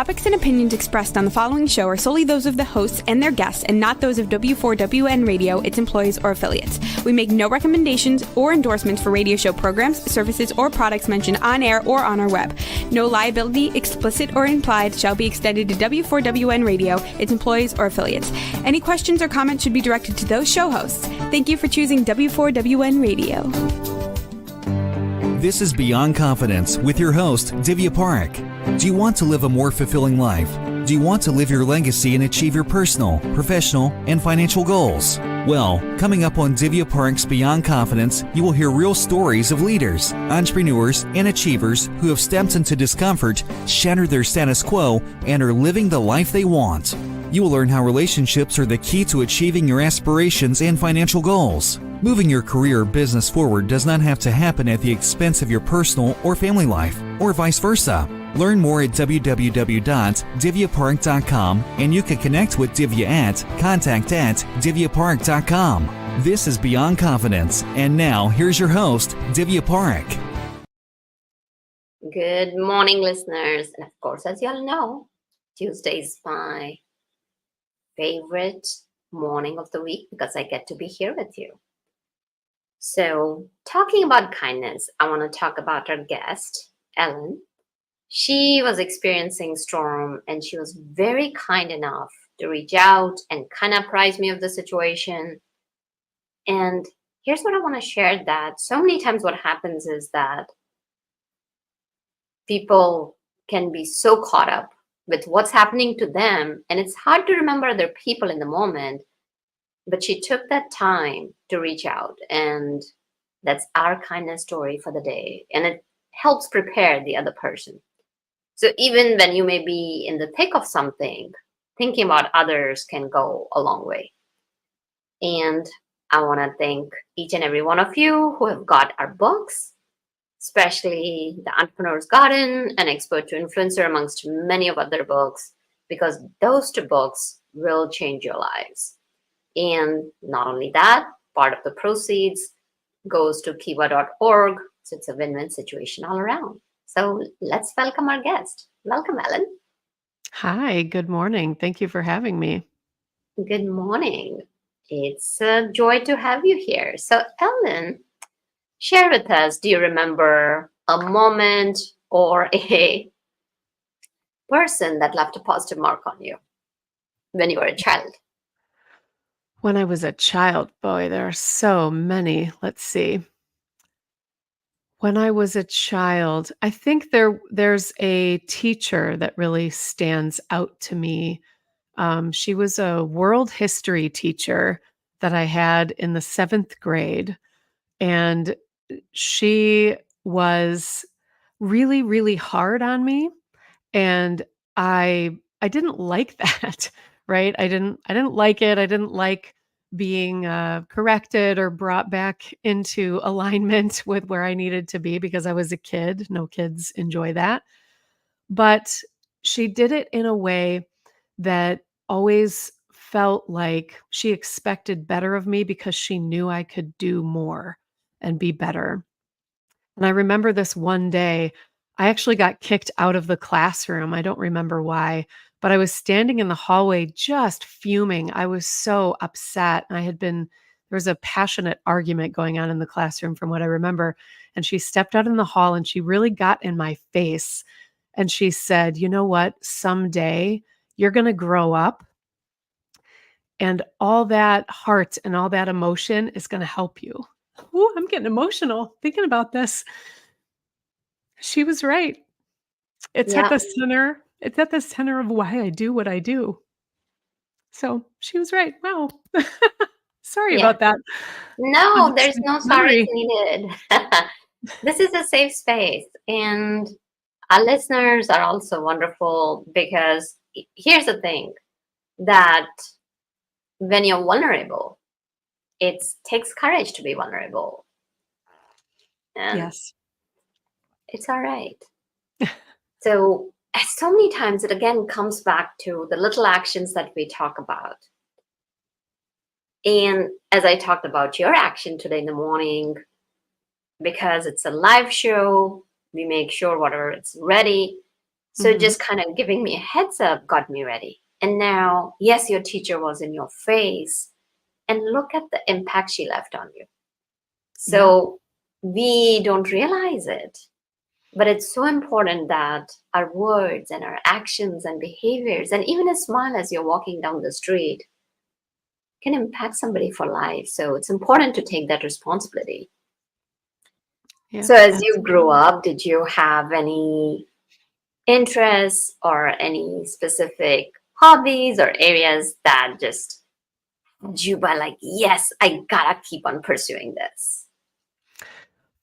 topics and opinions expressed on the following show are solely those of the hosts and their guests and not those of W4WN Radio, its employees, or affiliates. We make no recommendations or endorsements for radio show programs, services, or products mentioned on air or on our web. No liability, explicit or implied, shall be extended to W4WN Radio, its employees, or affiliates. Any questions or comments should be directed to those show hosts. Thank you for choosing W4WN Radio. This is Beyond Confidence with your host, Divya Parekh. Do you want to live a more fulfilling life? Do you want to live your legacy and achieve your personal, professional, and financial goals? Well, coming up on Divya Parekh's Beyond Confidence, you will hear real stories of leaders, entrepreneurs, and achievers who have stepped into discomfort, shattered their status quo, and are living the life they want. You will learn how relationships are the key to achieving your aspirations and financial goals. Moving your career or business forward does not have to happen at the expense of your personal or family life, or vice versa. Learn more at www.divyaparekh.com, and you can connect with Divya at contact@divyaparekh.com. This is Beyond Confidence, and now here's your host, Divya Parekh. Good morning, listeners. And of course, as you all know, Tuesday is my favorite morning of the week because I get to be here with you. So, talking about kindness, I want to talk about our guest, Ellen. She was experiencing storm and she was very kind enough to reach out and kind of apprise me of the situation. And here's what I want to share, that so many times what happens is that people can be so caught up with what's happening to them, and it's hard to remember other people in the moment. But she took that time to reach out, and that's our kindness story for the day. And it helps prepare the other person. So even when you may be in the thick of something, thinking about others can go a long way. And I want to thank each and every one of you who have got our books, especially The Entrepreneur's Garden and Expert to Influencer, amongst many of other books, because those two books will change your lives. And not only that, part of the proceeds goes to kiva.org. So it's a win-win situation all around. So let's welcome our guest. Welcome, Ellen. Hi, good morning. Thank you for having me. Good morning. It's a joy to have you here. So Ellen, share with us, do you remember a moment or a person that left a positive mark on you when you were a child? When I was a child, boy, there are so many. Let's see. When I was a child, I think there's a teacher that really stands out to me. She was a world history teacher that I had in the 7th grade. And she was really, really hard on me. And I didn't like that, right? I didn't like it. I didn't like being corrected or brought back into alignment with where I needed to be because I was a kid. No kids enjoy that. But she did it in a way that always felt like she expected better of me because she knew I could do more and be better. And I remember this one day, I actually got kicked out of the classroom. I don't remember why, but I was standing in the hallway just fuming. I was so upset. There was a passionate argument going on in the classroom from what I remember. And she stepped out in the hall and she really got in my face. And she said, you know what? Someday you're going to grow up and all that heart and all that emotion is going to help you. Ooh, I'm getting emotional thinking about this. She was right. It's at the center. It's at the center of why I do what I do. So she was right. Wow. Sorry about that. No, there's no sorry needed. This is a safe space. And our listeners are also wonderful because here's the thing, that when you're vulnerable, it takes courage to be vulnerable. And yes. It's all right. So many times it again comes back to the little actions that we talk about. And as I talked about your action today in the morning, because it's a live show, we make sure whatever it's ready. So just kind of giving me a heads up got me ready. And now, yes, your teacher was in your face, and look at the impact she left on you. Yeah. So we don't realize it, but it's so important that our words and our actions and behaviors, and even a smile as you're walking down the street, can impact somebody for life. So it's important to take that responsibility. Yeah. So as you grew Absolutely. up, did you have any interests or any specific hobbies or areas that just had you by like, yes, I gotta keep on pursuing this?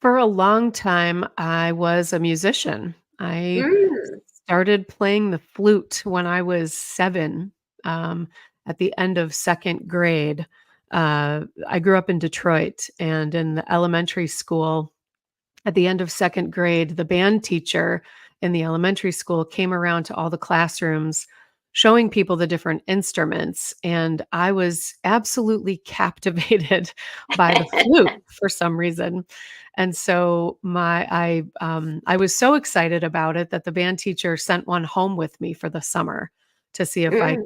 For a long time, I was a musician. I Mm, started playing the flute when I was 7, um, at the end of 2nd grade. I grew up in Detroit, and in the elementary school, at the end of 2nd grade, the band teacher in the elementary school came around to all the classrooms showing people the different instruments, and I was absolutely captivated by the flute for some reason. And so I was so excited about it that the band teacher sent one home with me for the summer to see if I,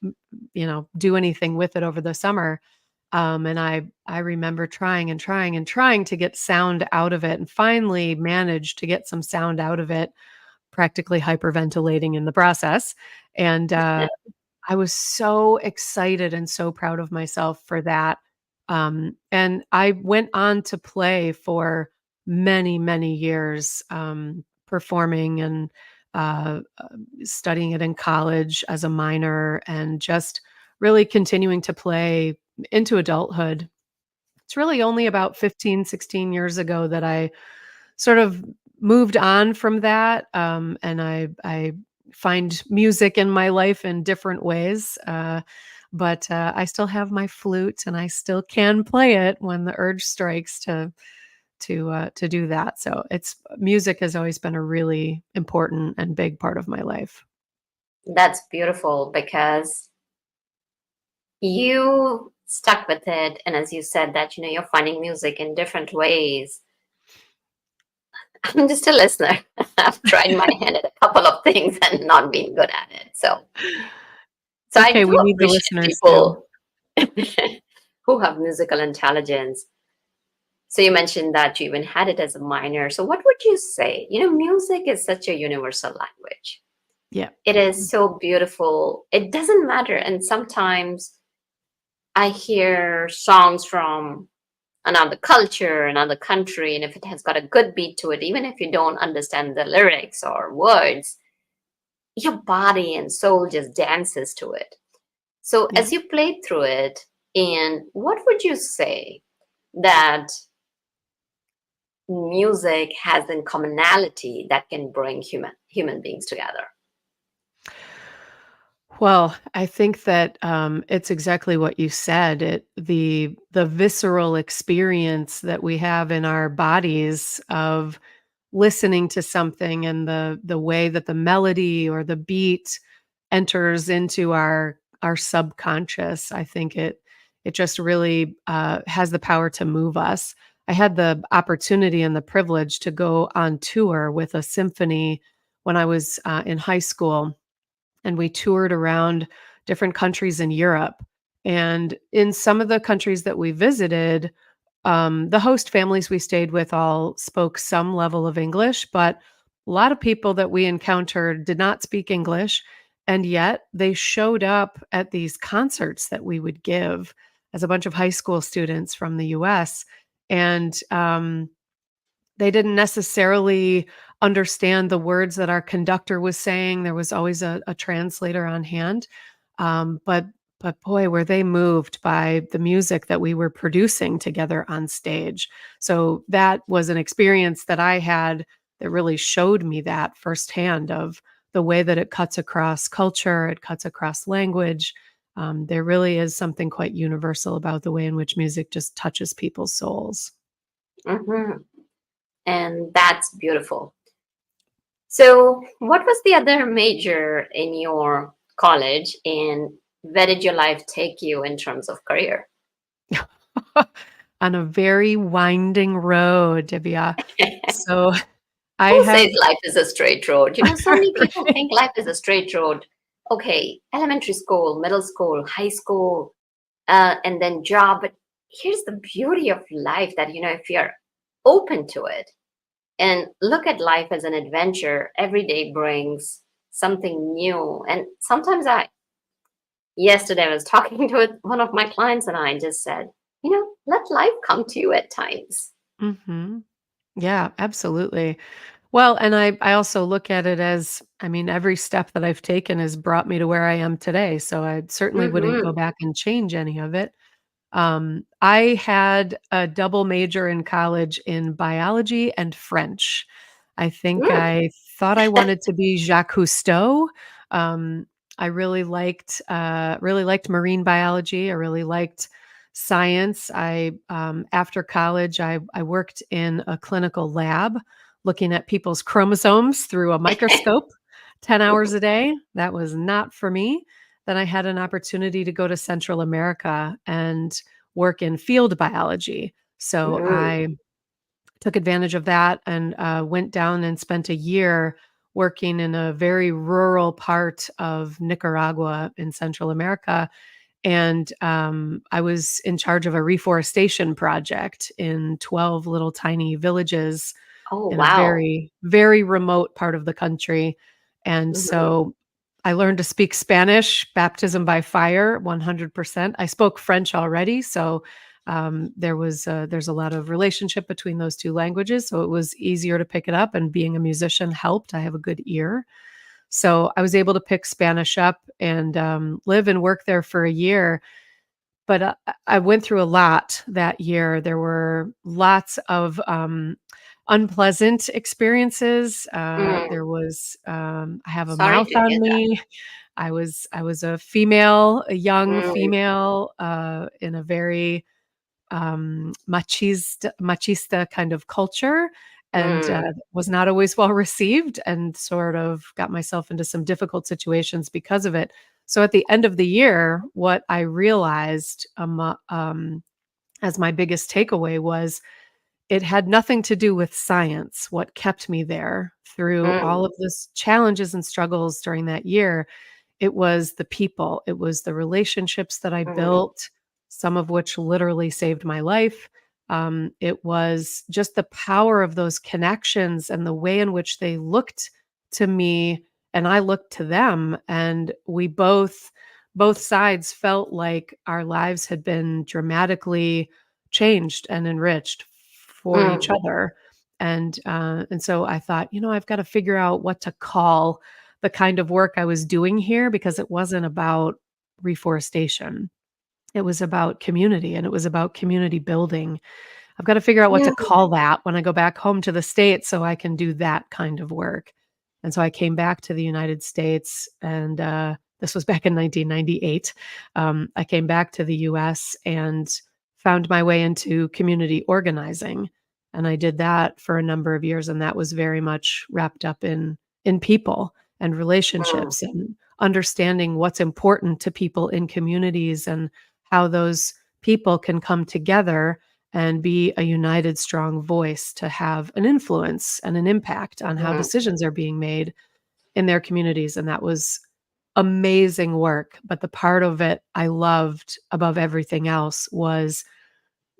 mm. do anything with it over the summer. And I remember trying and trying and trying to get sound out of it, and finally managed to get some sound out of it, practically hyperventilating in the process. And I was so excited and so proud of myself for that. And I went on to play for many, many years, performing and studying it in college as a minor, and just really continuing to play into adulthood. It's really only about 15, 16 years ago that I sort of moved on from that, and I find music in my life in different ways, but I still have my flute, and I still can play it when the urge strikes to do that. So it's music has always been a really important and big part of my life. That's beautiful because you stuck with it. And as you said, that, you're finding music in different ways. I'm just a listener. I've tried my hand at a couple of things and not been good at it. So It's I okay, do we need the appreciate listeners too. people who have musical intelligence. So you mentioned that you even had it as a minor. So what would you say? Music is such a universal language. Yeah. It is so beautiful. It doesn't matter. And sometimes I hear songs from another culture, another country, and if it has got a good beat to it, even if you don't understand the lyrics or words, your body and soul just dances to it. So Yeah. as you played through it, and what would you say that music has in commonality that can bring human beings together? Well, I think that, it's exactly what you said. The visceral experience that we have in our bodies of listening to something, and the way that the melody or the beat enters into our subconscious. I think it just really, has the power to move us. I had the opportunity and the privilege to go on tour with a symphony when I was, in high school, and we toured around different countries in Europe. And in some of the countries that we visited, the host families we stayed with all spoke some level of English, but a lot of people that we encountered did not speak English. And yet they showed up at these concerts that we would give as a bunch of high school students from the US. And they didn't necessarily understand the words that our conductor was saying. There was always a translator on hand. But boy, were they moved by the music that we were producing together on stage. So that was an experience that I had that really showed me that firsthand, of the way that it cuts across culture, it cuts across language. There really is something quite universal about the way in which music just touches people's souls. Hmm. And that's beautiful. So, what was the other major in your college, and where did your life take you in terms of career? On a very winding road, Divya. So I Who says have life is a straight road? So many people right. think life is a straight road. Okay, elementary school, middle school, high school, and then job. But here's the beauty of life that, if you're open to it and look at life as an adventure, every day brings something new. And sometimes yesterday I was talking to one of my clients and I just said, let life come to you at times. Mhm. Yeah, absolutely. Well, and I also look at it as, I mean, every step that I've taken has brought me to where I am today, so I certainly wouldn't go Mm-hmm. back and change any of it. I had a double major in college in biology and French. I think Mm. I thought I wanted to be Jacques Cousteau. Um, I really liked marine biology. I really liked science. After college, I worked in a clinical lab looking at people's chromosomes through a microscope 10 hours a day. That was not for me. Then I had an opportunity to go to Central America and work in field biology. So Mm. I took advantage of that and went down and spent a year working in a very rural part of Nicaragua in Central America. And I was in charge of a reforestation project in 12 little tiny villages Oh, in a wow. very, very remote part of the country. And Mm-hmm. so I learned to speak Spanish, baptism by fire, 100%. I spoke French already, so there's a lot of relationship between those two languages, so it was easier to pick it up. And being a musician helped. I have a good ear, so I was able to pick Spanish up and live and work there for a year. But I went through a lot that year. There were lots of unpleasant experiences. Mm. I have a Sorry mouth to hear on that. me. I was a female, a young Mm. female, in a very machista kind of culture, and Mm. was not always well received, and sort of got myself into some difficult situations because of it. So at the end of the year, what I realized as my biggest takeaway was it had nothing to do with science. What kept me there through all Mm. of this challenges and struggles during that year, it was the people, it was the relationships that I Mm. built, some of which literally saved my life. It was just the power of those connections and the way in which they looked to me and I looked to them. And we both sides felt like our lives had been dramatically changed and enriched for each Mm. other. And so I thought, I've got to figure out what to call the kind of work I was doing here, because it wasn't about reforestation. It was about community and it was about community building. I've got to figure out what Yeah. to call that when I go back home to the States so I can do that kind of work. And so I came back to the United States, and this was back in 1998. I came back to the US and found my way into community organizing. And I did that for a number of years. And that was very much wrapped up in people and Mm. relationships and understanding what's important to people in communities and how those people can come together and be a united, strong voice to have an influence and an impact on how Mm. decisions are being made in their communities. And that was amazing work. But the part of it I loved above everything else was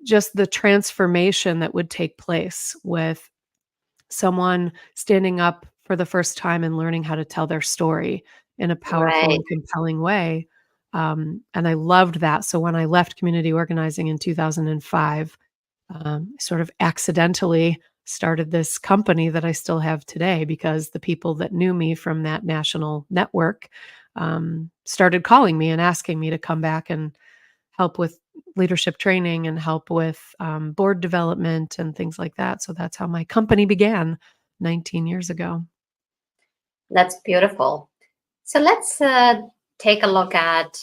just the transformation that would take place with someone standing up for the first time and learning how to tell their story in a powerful Right. and compelling way. And I loved that. So when I left community organizing in 2005, sort of accidentally started this company that I still have today, because the people that knew me from that national network started calling me and asking me to come back and help with leadership training and help with board development and things like that. So that's how my company began 19 years ago. That's beautiful. So let's take a look at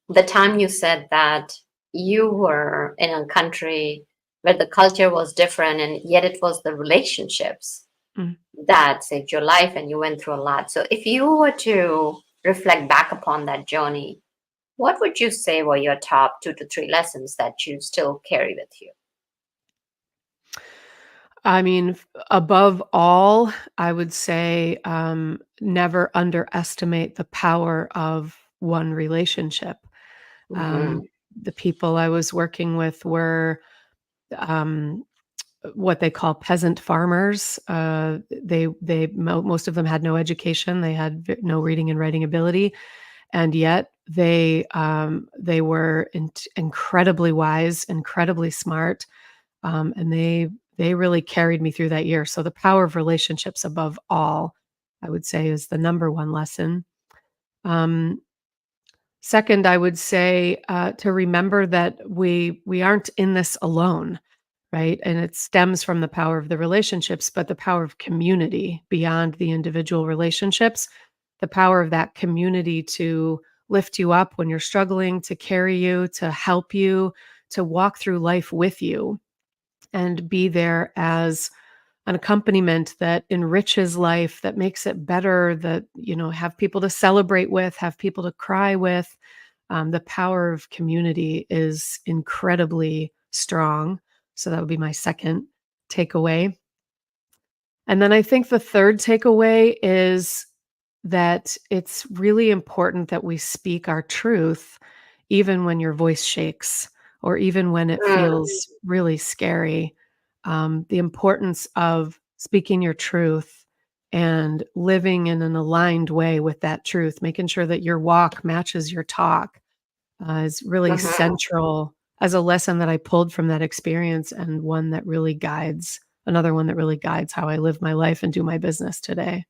the time you said that you were in a country where the culture was different, and yet it was the relationships Mm. that saved your life, and you went through a lot. So if you were to reflect back upon that journey, what would you say were your top 2 to 3 lessons that you still carry with you? I mean, above all, I would say, never underestimate the power of one relationship. Mm-hmm. Um, the people I was working with were, um, what they call peasant farmers. Most of them had no education. They had no reading and writing ability, and yet they were incredibly wise, incredibly smart, and they really carried me through that year. So the power of relationships above all, I would say, is the number one lesson. Um, Second, I would say to remember that we aren't in this alone, right? And it stems from the power of the relationships, but the power of community beyond the individual relationships, the power of that community to lift you up when you're struggling, to carry you, to help you, to walk through life with you and be there as an accompaniment that enriches life, that makes it better, that, have people to celebrate with, have people to cry with. The power of community is incredibly strong. So that would be my second takeaway. And then I think the third takeaway is that it's really important that we speak our truth, even when your voice shakes or even when it feels really scary. The importance of speaking your truth and living in an aligned way with that truth, making sure that your walk matches your talk, is really Mm-hmm. central as a lesson that I pulled from that experience and one that really guides another one that really guides how I live my life and do my business today.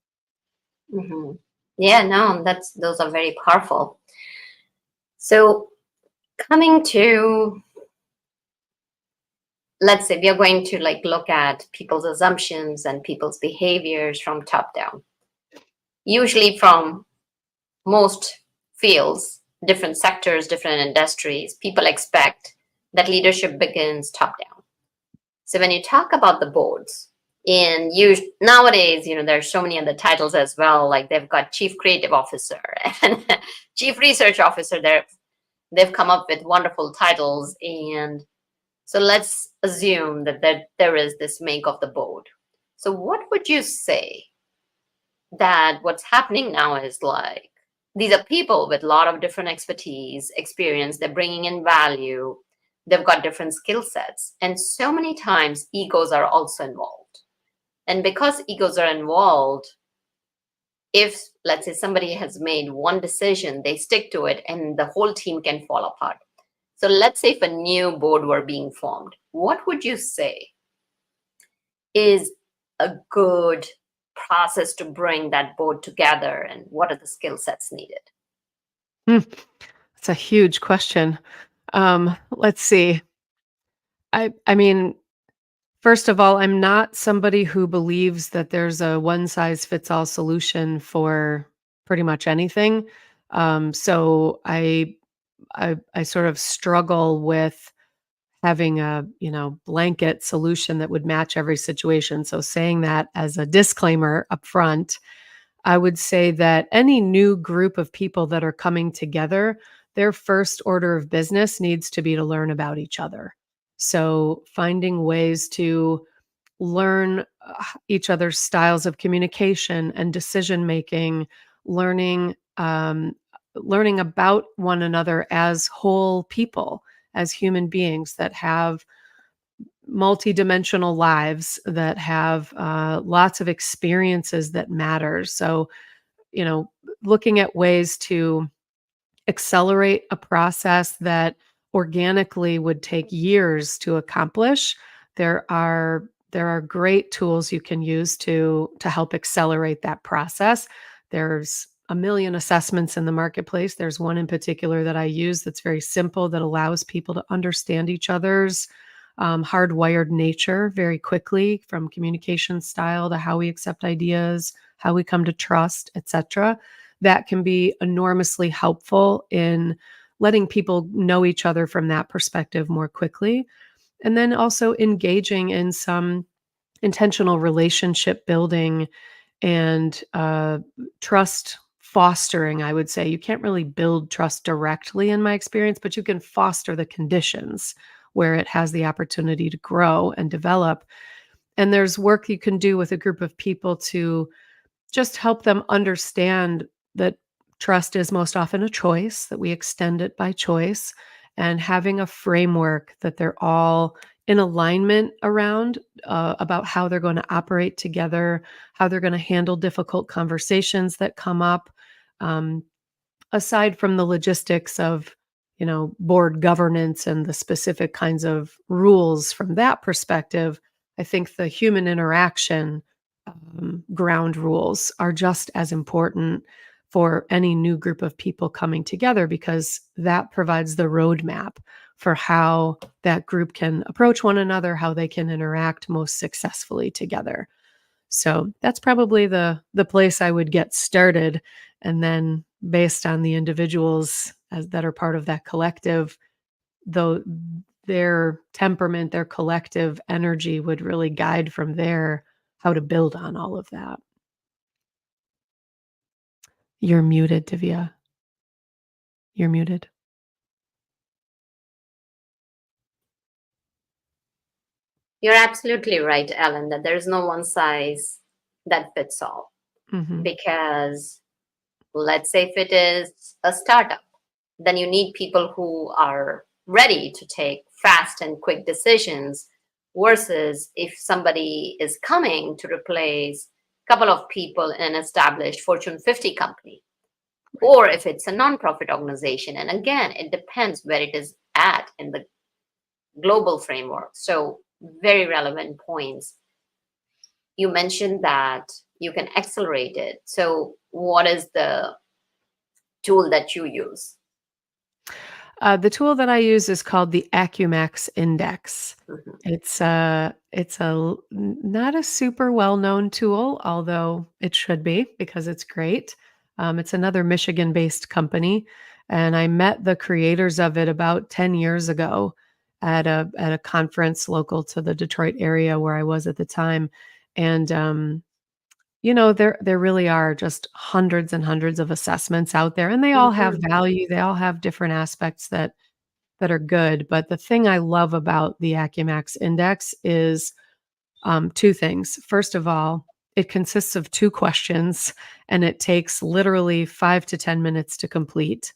Mm-hmm. Yeah, no, those are very powerful. So coming to, let's say we are going to like look at people's assumptions and people's behaviors from top down. Usually from most fields, different sectors, different industries, people expect that leadership begins top down. So when you talk about the boards, and you nowadays, there's so many other titles as well. Like they've got chief creative officer and chief research officer. They've come up with wonderful titles, and so let's assume that there is this make of the board. So what would you say that what's happening now is like these are people with a lot of different expertise, experience, they're bringing in value, they've got different skill sets, and so many times egos are also involved. And because egos are involved, if let's say somebody has made one decision, they stick to it and the whole team can fall apart. So let's say if a new board were being formed, what would you say is a good process to bring that board together, and what are the skill sets needed? Hmm, that's a huge question. Let's see. I mean, first of all, I'm not somebody who believes that there's a one size fits all solution for pretty much anything. So I sort of struggle with having a, blanket solution that would match every situation. So saying that as a disclaimer up front, I would say that any new group of people that are coming together, their first order of business needs to be to learn about each other. So finding ways to learn each other's styles of communication and decision making, learning learning about one another as whole people, as human beings that have multidimensional lives, that have lots of experiences that matter. So, you know, looking at ways to accelerate a process that organically would take years to accomplish. There are great tools you can use to help accelerate that process. There's a million assessments in the marketplace. There's one in particular that I use that's very simple, that allows people to understand each other's hardwired nature very quickly, from communication style to how we accept ideas, how we come to trust, etc. That can be enormously helpful in letting people know each other from that perspective more quickly. And then also engaging in some intentional relationship building and trust fostering, I would say. You can't really build trust directly in my experience, but you can foster the conditions where it has the opportunity to grow and develop. And there's work you can do with a group of people to just help them understand that trust is most often a choice, that we extend it by choice, and having a framework that they're all in alignment around about how they're going to operate together, how they're going to handle difficult conversations that come up. Um, Aside from the logistics of, board governance and the specific kinds of rules from that perspective, I think the human interaction ground rules are just as important for any new group of people coming together, because that provides the roadmap for how that group can approach one another, how they can interact most successfully together. So that's probably the place I would get started. And then based on the individuals that are part of that collective, though their temperament, their collective energy would really guide from there how to build on all of that. You're muted, Divya. You're muted. You're absolutely right, Ellen, that there's no one size that fits all. Mhm. Because let's say if it is a startup, then you need people who are ready to take fast and quick decisions, versus if somebody is coming to replace a couple of people in an established Fortune 50 company, or if it's a nonprofit organization. And again, it depends where it is at in the global framework. So, very relevant points. You mentioned that you can accelerate it. So, what is the tool that you use? The tool that I use is called the Acumax Index. Mhm. Not a super well-known tool, although it should be because it's great. It's another Michigan-based company, and I met the creators of it about 10 years ago at a conference local to the Detroit area where I was at the time. And there really are just hundreds and hundreds of assessments out there, and they all have Mhm. value. They all have different aspects that are good. But the thing I love about the Acumax Index is two things. First of all, it consists of two questions, and it takes literally 5 to 10 minutes to complete.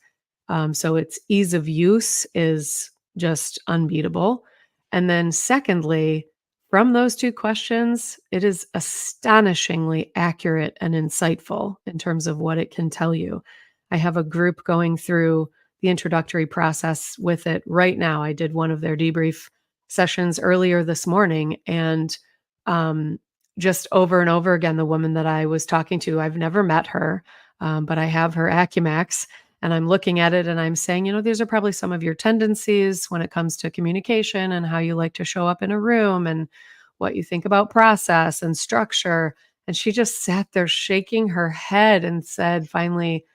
So its ease of use is just unbeatable. And then, secondly, from those two questions, it is astonishingly accurate and insightful in terms of what it can tell you. I have a group going through the introductory process with it right now. I did one of their debrief sessions earlier this morning, and um, just over and over again, the woman that I was talking to, I've never met her, but I have her Acumax, and I'm looking at it and I'm saying, these are probably some of your tendencies when it comes to communication and how you like to show up in a room and what you think about process and structure. And she just sat there shaking her head and said, finally,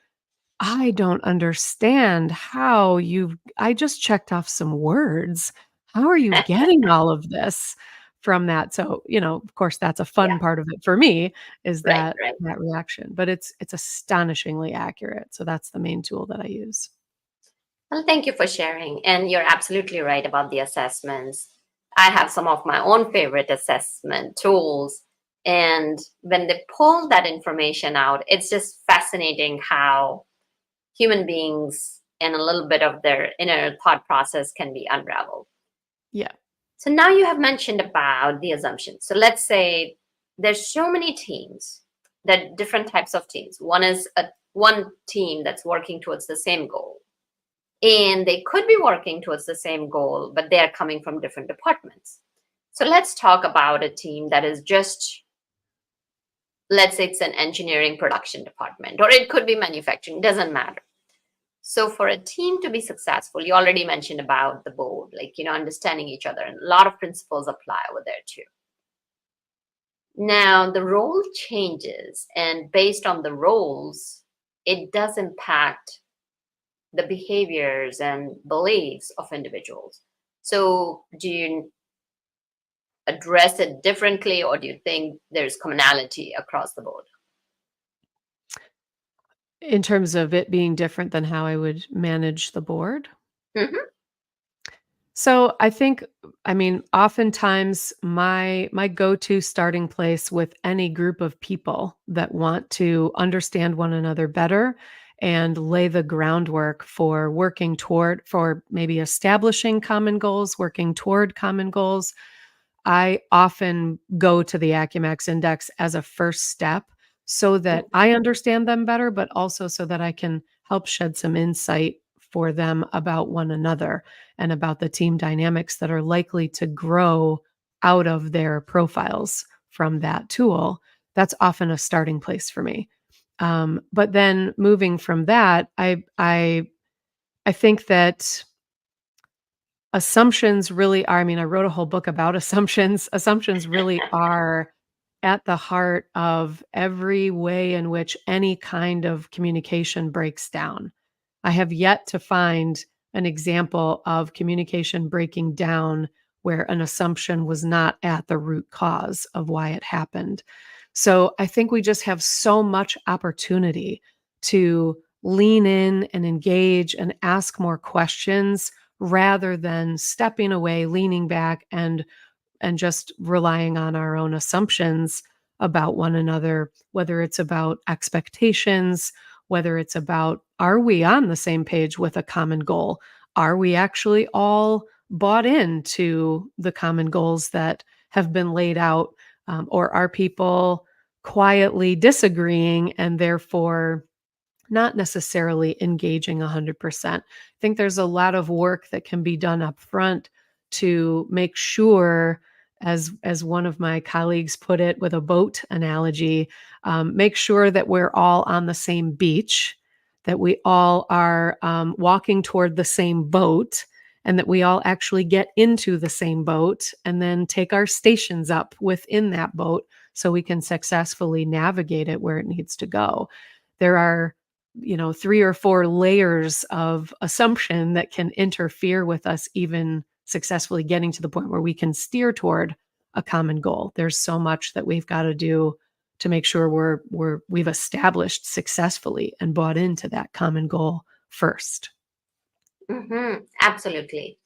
I don't understand how I just checked off some words. How are you getting all of this from that? So, of course, that's a Yeah, fun part of it for me, is right, that right. that reaction, but it's astonishingly accurate. So that's the main tool that I use. Well, thank you for sharing. And you're absolutely right about the assessments. I have some of my own favorite assessment tools. And when they pull that information out, it's just fascinating how human beings and a little bit of their inner thought process can be unraveled. Yeah. So now you have mentioned about the assumptions. So let's say there's so many teams, that different types of teams. One is one team that's working towards the same goal. And they could be working towards the same goal, but they are coming from different departments. So let's talk about a team that is just, let's say it's an engineering production department, or it could be manufacturing, doesn't matter. So for a team to be successful, you already mentioned about the board, like, understanding each other, and a lot of principles apply over there too. Now, the role changes, and based on the roles, it does impact the behaviors and beliefs of individuals. So, do you address it differently, or do you think there's commonality across the board? In terms of it being different than how I would manage the board. Hmm. So I mean, oftentimes my go-to starting place with any group of people that want to understand one another better and lay the groundwork for for maybe establishing common goals, working toward common goals. I often go to the Acumax Index as a first step so that I understand them better, but also so that I can help shed some insight for them about one another and about the team dynamics that are likely to grow out of their profiles from that tool. That's often a starting place for me. But then moving from that, I think that assumptions really are, I mean, I wrote a whole book about assumptions. Assumptions really are at the heart of every way in which any kind of communication breaks down. I have yet to find an example of communication breaking down where an assumption was not at the root cause of why it happened. So I think we just have so much opportunity to lean in and engage and ask more questions rather than stepping away, leaning back and just relying on our own assumptions about one another, whether it's about expectations, whether it's about, are we on the same page with a common goal? Are we actually all bought into the common goals that have been laid out? Or are people quietly disagreeing and therefore not necessarily engaging 100%? I think there's a lot of work that can be done up front to make sure, as one of my colleagues put it with a boat analogy, make sure that we're all on the same beach, that we all are walking toward the same boat, and that we all actually get into the same boat and then take our stations up within that boat so we can successfully navigate it where it needs to go. There are 3 or 4 layers of assumption that can interfere with us even successfully getting to the point where we can steer toward a common goal. There's so much that we've got to do to make sure we've established successfully and bought into that common goal first. Absolutely.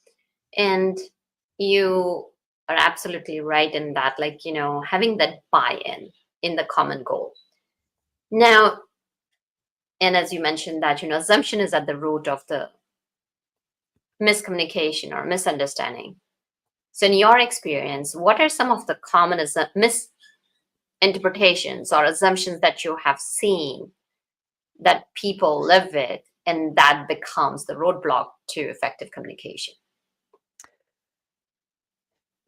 And you are absolutely right in that, like, having that buy-in in the common goal. Now, and as you mentioned that, assumption is at the root of the miscommunication or misunderstanding. So in your experience, what are some of the common misinterpretations or assumptions that you have seen that people live with and that becomes the roadblock to effective communication?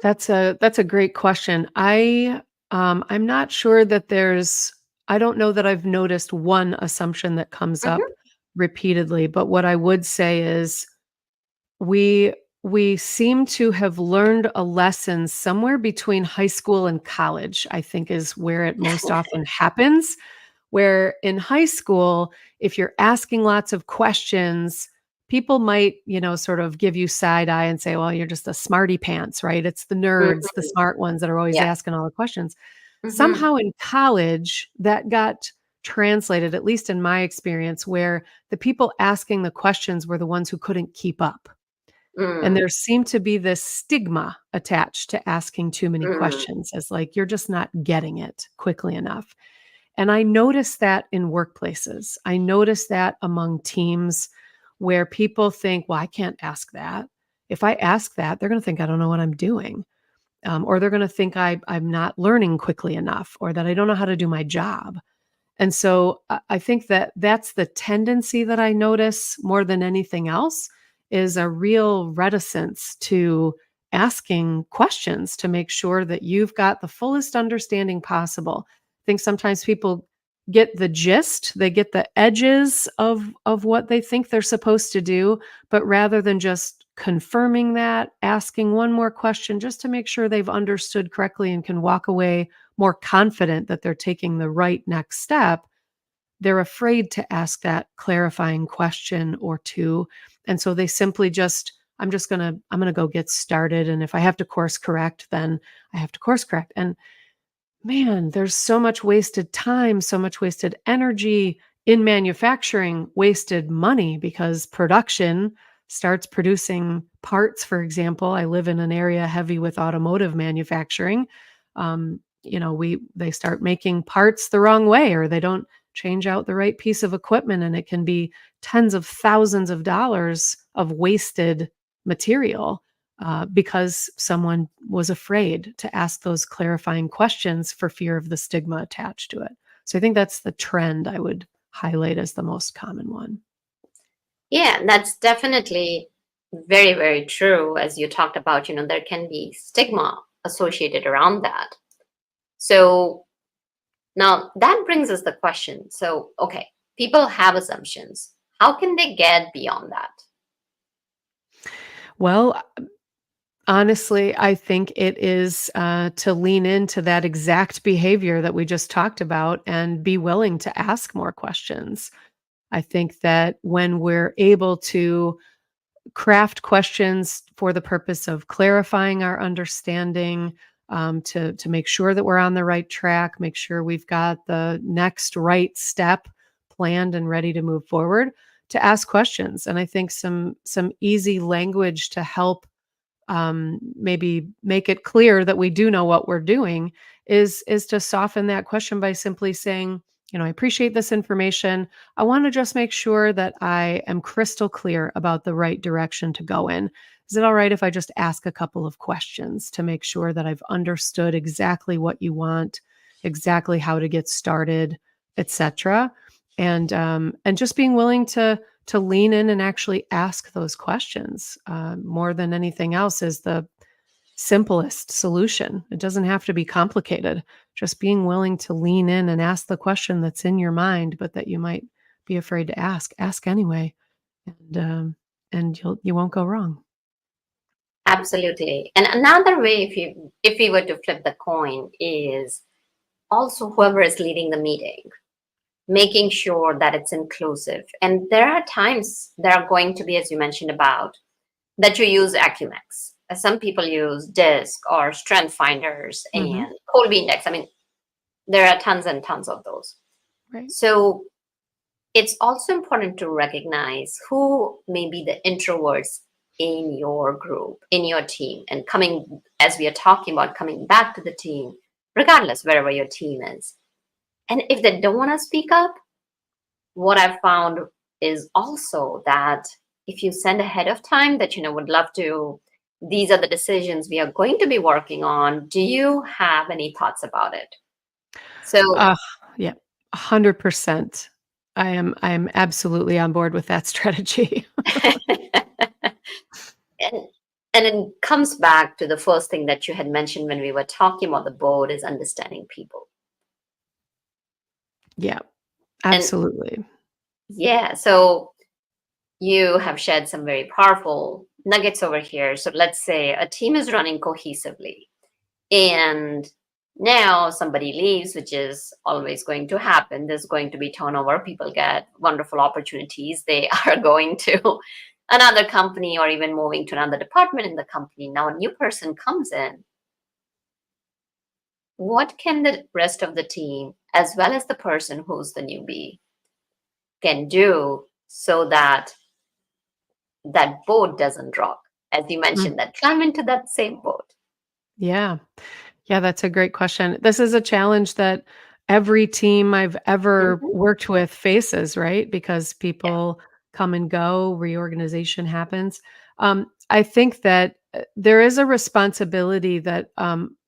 That's a great question. I'm not sure that I don't know that I've noticed one assumption that comes up Hmm. repeatedly, but what I would say is we we seem to have learned a lesson somewhere between high school and college, I think is where it most often happens. Where in high school, if you're asking lots of questions, people might, sort of give you side eye and say, well, you're just a smarty pants, right? It's the nerds, the Hmm. smart ones that are always Yeah. asking all the questions. Hmm. Somehow in college, that got translated, at least in my experience, where the people asking the questions were the ones who couldn't keep up. And Mm, there seemed to be this stigma attached to asking too many mm, questions as like, you're just not getting it quickly enough. And I notice that in workplaces. I notice that among teams where people think, well, I can't ask that. If I ask that, they're going to think I don't know what I'm doing. Or they're going to think I'm not learning quickly enough or that I don't know how to do my job. And so I think that that's the tendency that I notice more than anything else is a real reticence to asking questions to make sure that you've got the fullest understanding possible. I think sometimes people get the gist, they get the edges of what they think they're supposed to do, but rather than just confirming that, asking one more question just to make sure they've understood correctly and can walk away more confident that they're taking the right next step, they're afraid to ask that clarifying question or two. And so they simply just, I'm going to go get started. And if I have to course correct, then I have to course correct. And man, there's so much wasted time, so much wasted energy in manufacturing, wasted money because production starts producing parts, for example, I live in an area heavy with automotive manufacturing. They start making parts the wrong way, or they don't change out the right piece of equipment, and it can be tens of thousands of dollars of wasted material because someone was afraid to ask those clarifying questions for fear of the stigma attached to it. So I think that's the trend I would highlight as the most common one. Yeah, that's definitely very, very true. As you talked about, there can be stigma associated around that. So now that brings us the question. So, okay, people have assumptions. How can they get beyond that? Well, honestly, I think it is to lean into that exact behavior that we just talked about and be willing to ask more questions. I think that when we're able to craft questions for the purpose of clarifying our understanding, to make sure that we're on the right track, make sure we've got the next right step planned and ready to move forward, to ask questions. And I think some easy language to help maybe make it clear that we do know what we're doing is to soften that question by simply saying, I appreciate this information. I want to just make sure that I am crystal clear about the right direction to go in. Is it all right if I just ask a couple of questions to make sure that I've understood exactly what you want, exactly how to get started, etc. And just being willing to lean in and actually ask those questions more than anything else is the simplest solution. It doesn't have to be complicated. Just being willing to lean in and ask the question that's in your mind, but that you might be afraid to ask. Ask anyway, and you won't go wrong. Absolutely. And another way, if we were to flip the coin, is also whoever is leading the meeting, making sure that it's inclusive. And there are times there are going to be, as you mentioned about, that you use Acumax. Some people use DISC or Strength Finders and Colby Index. I mean, there are tons and tons of those. Right. So it's also important to recognize who may be the introverts in your group, in your team, and as we are talking about, coming back to the team, regardless wherever your team is. And if they don't want to speak up, what I've found is also that if you send ahead of time that, would love to, these are the decisions we are going to be working on. Do you have any thoughts about it? So, yeah, 100%. I am absolutely on board with that strategy. and it comes back to the first thing that you had mentioned when we were talking about the board is understanding people. Yeah, absolutely. Yeah, so you have shared some very powerful nuggets over here. So let's say a team is running cohesively and now somebody leaves, which is always going to happen. There's going to be turnover. People get wonderful opportunities. They are going to another company or even moving to another department in the company. Now a new person comes in. What can the rest of the team, as well as the person who's the newbie, can do so that that boat doesn't rock? As you mentioned, that climb into that same boat. Yeah. Yeah, that's a great question. This is a challenge that every team I've ever worked with faces, right? Because people come and go, reorganization happens. I think that there is a responsibility that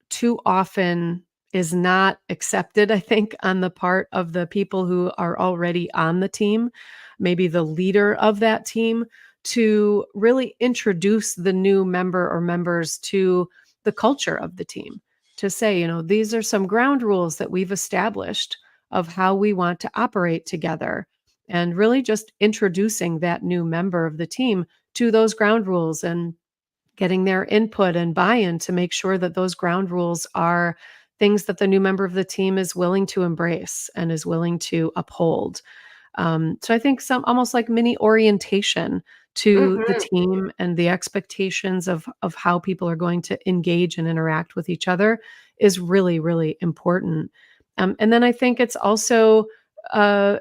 too often is not accepted, I think, on the part of the people who are already on the team, maybe the leader of that team, to really introduce the new member or members to the culture of the team, to say, these are some ground rules that we've established of how we want to operate together, and really just introducing that new member of the team to those ground rules and getting their input and buy-in to make sure that those ground rules are things that the new member of the team is willing to embrace and is willing to uphold. So I think some almost like mini orientation to the team and the expectations of how people are going to engage and interact with each other is really, really important. And then I think it's also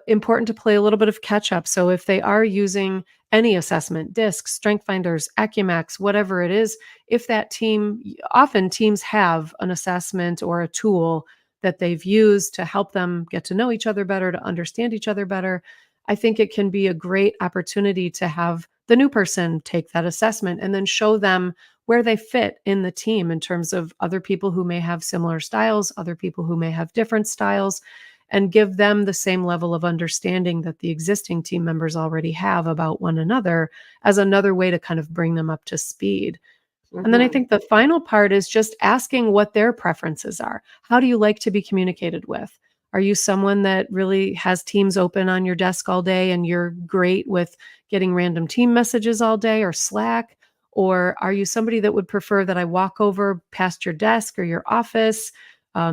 important to play a little bit of catch up. So if they are using any assessment, DISC, Strength Finders, Acumax, whatever it is, if that team, often teams have an assessment or a tool that they've used to help them get to know each other better, to understand each other better. I think it can be a great opportunity to have the new person take that assessment and then show them where they fit in the team in terms of other people who may have similar styles, other people who may have different styles, and give them the same level of understanding that the existing team members already have about one another as another way to kind of bring them up to speed. And then I think the final part is just asking what their preferences are. How do you like to be communicated with? Are you someone that really has Teams open on your desk all day and you're great with getting random team messages all day or Slack? Or are you somebody that would prefer that I walk over past your desk or your office?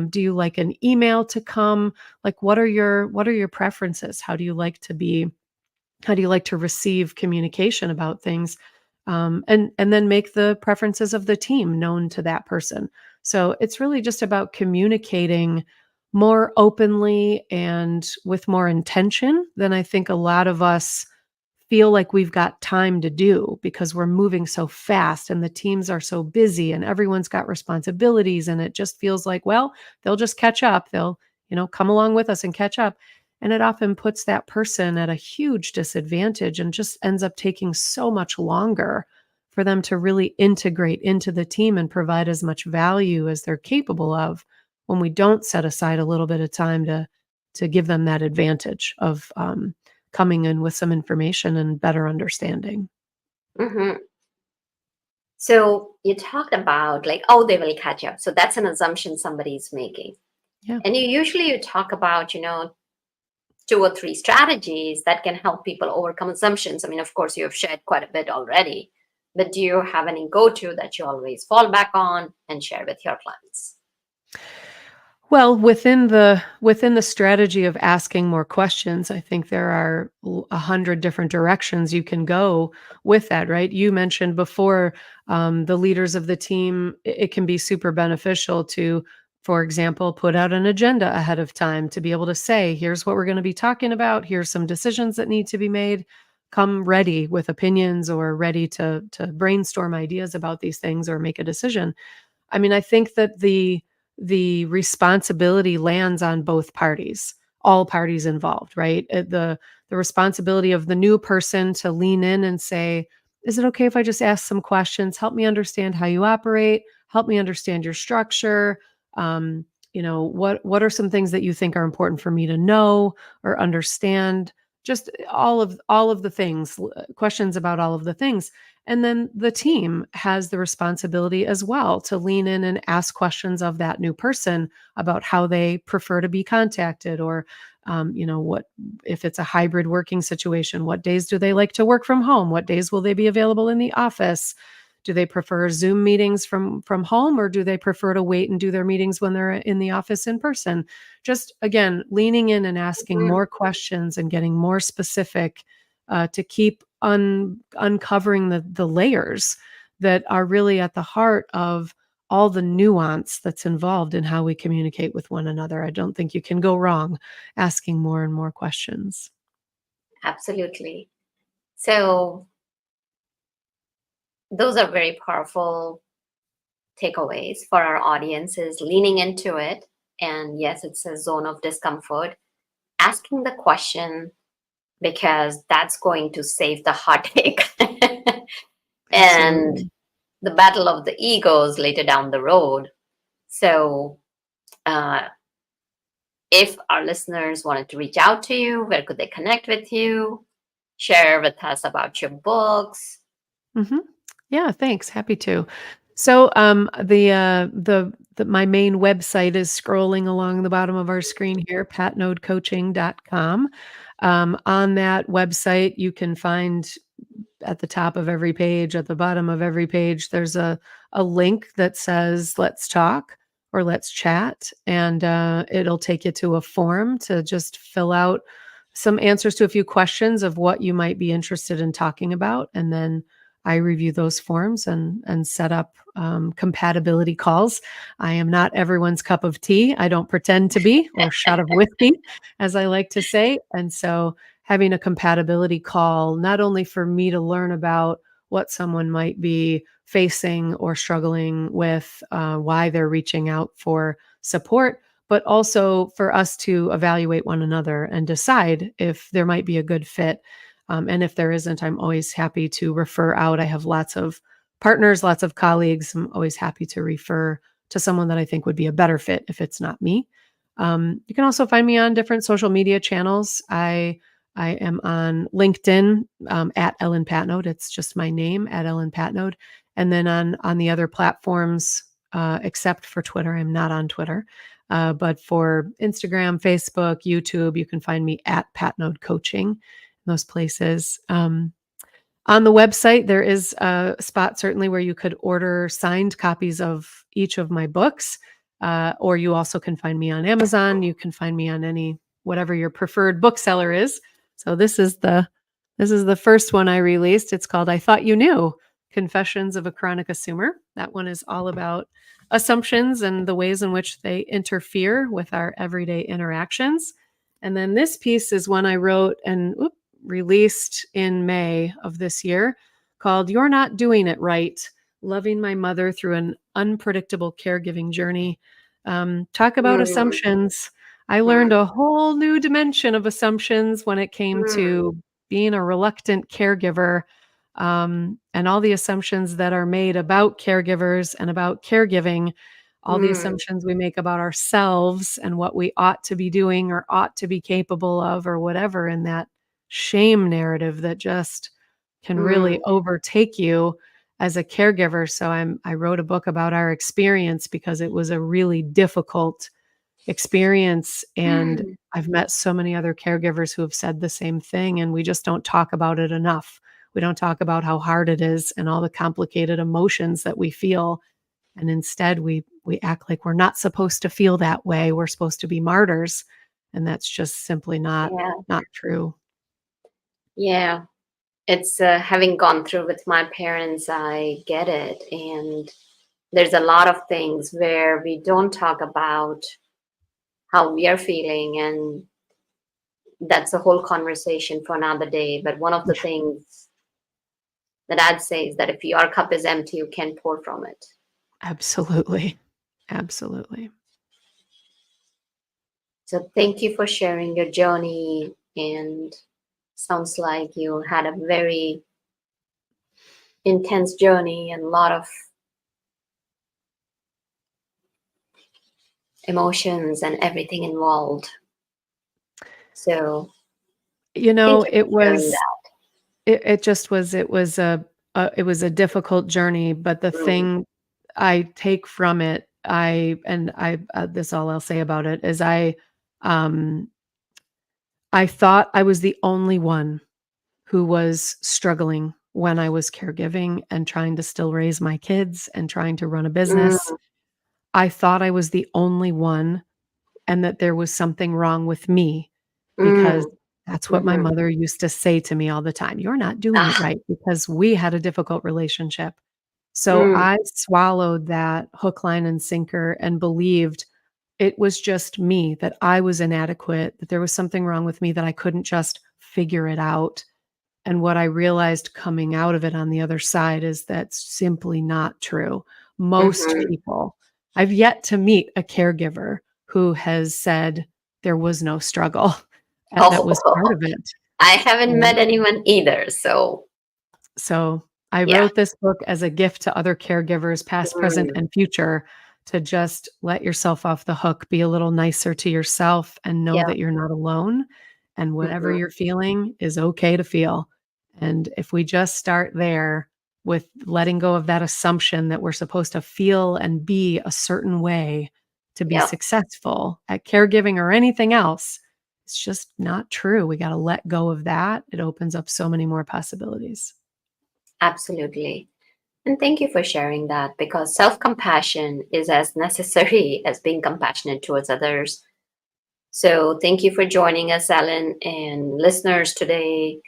Do you like an email to come? Like, what are your preferences? How do you like to receive communication about things? And then make the preferences of the team known to that person. So it's really just about communicating more openly and with more intention than I think a lot of us feel like we've got time to do, because we're moving so fast and the teams are so busy and everyone's got responsibilities, and it just feels like, well, they'll just catch up. They'll, come along with us and catch up. And it often puts that person at a huge disadvantage and just ends up taking so much longer for them to really integrate into the team and provide as much value as they're capable of, when we don't set aside a little bit of time to give them that advantage of coming in with some information and better understanding. Mhm. So you talked about like, oh, they will catch up. So that's an assumption somebody's making. Yeah. And you talk about, 2 or 3 strategies that can help people overcome assumptions. I mean, of course, you have shared quite a bit already, but do you have any go-to that you always fall back on and share with your clients? Well, within the strategy of asking more questions, I think there are 100 different directions you can go with that, right? You mentioned before, the leaders of the team. It can be super beneficial to, for example, put out an agenda ahead of time to be able to say, here's what we're going to be talking about. Here's some decisions that need to be made. Come ready with opinions or ready to brainstorm ideas about these things or make a decision. I mean, I think that the responsibility lands on both parties, all parties involved, right? The responsibility of the new person to lean in and say, "Is it okay if I just ask some questions? Help me understand how you operate. Help me understand your structure. What are some things that you think are important for me to know or understand?" Just all of the things, questions about all of the things. And then the team has the responsibility as well to lean in and ask questions of that new person about how they prefer to be contacted, or, what if it's a hybrid working situation, what days do they like to work from home? What days will they be available in the office? Do they prefer Zoom meetings from home, or do they prefer to wait and do their meetings when they're in the office in person? Just again, leaning in and asking Mhm. more questions and getting more specific, to keep uncovering the layers that are really at the heart of all the nuance that's involved in how we communicate with one another. I don't think you can go wrong asking more and more questions. Absolutely. So those are very powerful takeaways for our audiences, leaning into it. And yes, it's a zone of discomfort. Asking the question, because that's going to save the heartache and Absolutely. the battle of the egos later down the road. So, uh, if our listeners wanted to reach out to you, where could they connect with you? Share with us about your books. Mhm. Yeah, thanks. Happy to. So, my main website is scrolling along the bottom of our screen here, patnodecoaching.com. On that website, you can find at the top of every page, at the bottom of every page, there's a link that says "Let's talk" or "Let's chat," and it'll take you to a form to just fill out some answers to a few questions of what you might be interested in talking about, and then I review those forms and set up compatibility calls. I am not everyone's cup of tea. I don't pretend to be, or shot of whiskey, as I like to say. And so having a compatibility call, not only for me to learn about what someone might be facing or struggling with, why they're reaching out for support, but also for us to evaluate one another and decide if there might be a good fit. And if there isn't, I'm always happy to refer out. I have lots of partners, lots of colleagues. I'm always happy to refer to someone that I think would be a better fit if it's not me. You can also find me on different social media channels. I am on LinkedIn at Ellen Patnaude. It's just my name, at Ellen Patnaude. And then on the other platforms, except for Twitter, I'm not on Twitter. But for Instagram, Facebook, YouTube, you can find me at Patnaude Coaching, those places. On the website, there is a spot certainly where you could order signed copies of each of my books, or you also can find me on Amazon. You can find me on whatever your preferred bookseller is. So this is the first one I released. It's called I Thought You Knew: Confessions of a Chronic Assumer. That one is all about assumptions and the ways in which they interfere with our everyday interactions. And then this piece is one I wrote and released in May of this year, called You're Not Doing It Right: Loving My Mother Through an Unpredictable Caregiving Journey. Talk about assumptions. I learned a whole new dimension of assumptions when it came to being a reluctant caregiver, and all the assumptions that are made about caregivers and about caregiving, all the assumptions we make about ourselves and what we ought to be doing or ought to be capable of or whatever, in that shame narrative that just can really overtake you as a caregiver. So I wrote a book about our experience because it was a really difficult experience. And I've met so many other caregivers who have said the same thing, and we just don't talk about it enough. We don't talk about how hard it is and all the complicated emotions that we feel. And instead we act like we're not supposed to feel that way. We're supposed to be martyrs. And that's just simply not true. Yeah. It's having gone through with my parents, I get it. And there's a lot of things where we don't talk about how we are feeling, and that's a whole conversation for another day. But one of the things that I'd say is that if your cup is empty, you can pour from it. Absolutely. Absolutely. So thank you for sharing your journey, and sounds like you had a very intense journey and a lot of emotions and everything involved. So thank you it for sharing was that. it was a difficult journey, but the thing I take from it, this all I'll say about it is I thought I was the only one who was struggling when I was caregiving and trying to still raise my kids and trying to run a business. I thought I was the only one, and that there was something wrong with me, because that's what my mother used to say to me all the time. You're not doing it right, because we had a difficult relationship. So I swallowed that hook, line, and sinker and believed it was just me, that I was inadequate, that there was something wrong with me, that I couldn't just figure it out. And what I realized coming out of it on the other side is that's simply not true. Most people, I've yet to meet a caregiver who has said there was no struggle. And that was part of it. I haven't met anyone either. So I wrote this book as a gift to other caregivers, past, present, and future, to just let yourself off the hook, be a little nicer to yourself, and know that you're not alone. And whatever you're feeling is okay to feel. And if we just start there with letting go of that assumption that we're supposed to feel and be a certain way to be successful at caregiving or anything else, it's just not true. We got to let go of that. It opens up so many more possibilities. absolutely. And thank you for sharing that, because self-compassion is as necessary as being compassionate towards others. So thank you for joining us, Ellen, and listeners today.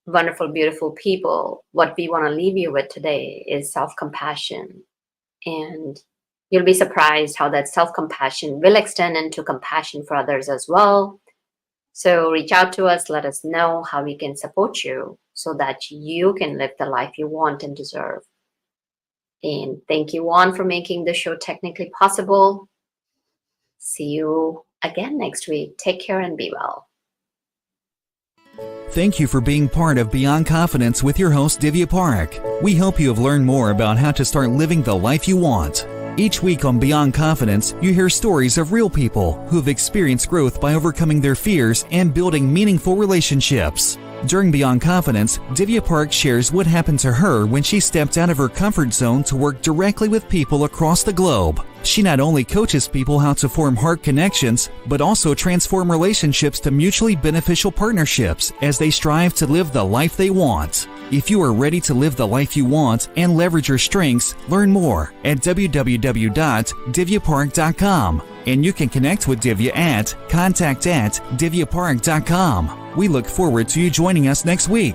wonderful, beautiful people, what we want to leave you with today is self-compassion. And you'll be surprised how that self-compassion will extend into compassion for others as well. So reach out to us, let us know how we can support you so that you can live the life you want and deserve. And thank you, Juan, for making the show technically possible. See you again next week. Take care and be well. Thank you for being part of Beyond Confidence with your host, Divya Parekh. We hope you have learned more about how to start living the life you want. Each week on Beyond Confidence, you hear stories of real people who have experienced growth by overcoming their fears and building meaningful relationships. During Beyond Confidence, Divya Parekh shares what happened to her when she stepped out of her comfort zone to work directly with people across the globe. She not only coaches people how to form heart connections, but also transform relationships to mutually beneficial partnerships as they strive to live the life they want. If you are ready to live the life you want and leverage your strengths, learn more at www.divyaparekh.com. And you can connect with Divya at contact@divyaparekh.com. We look forward to you joining us next week.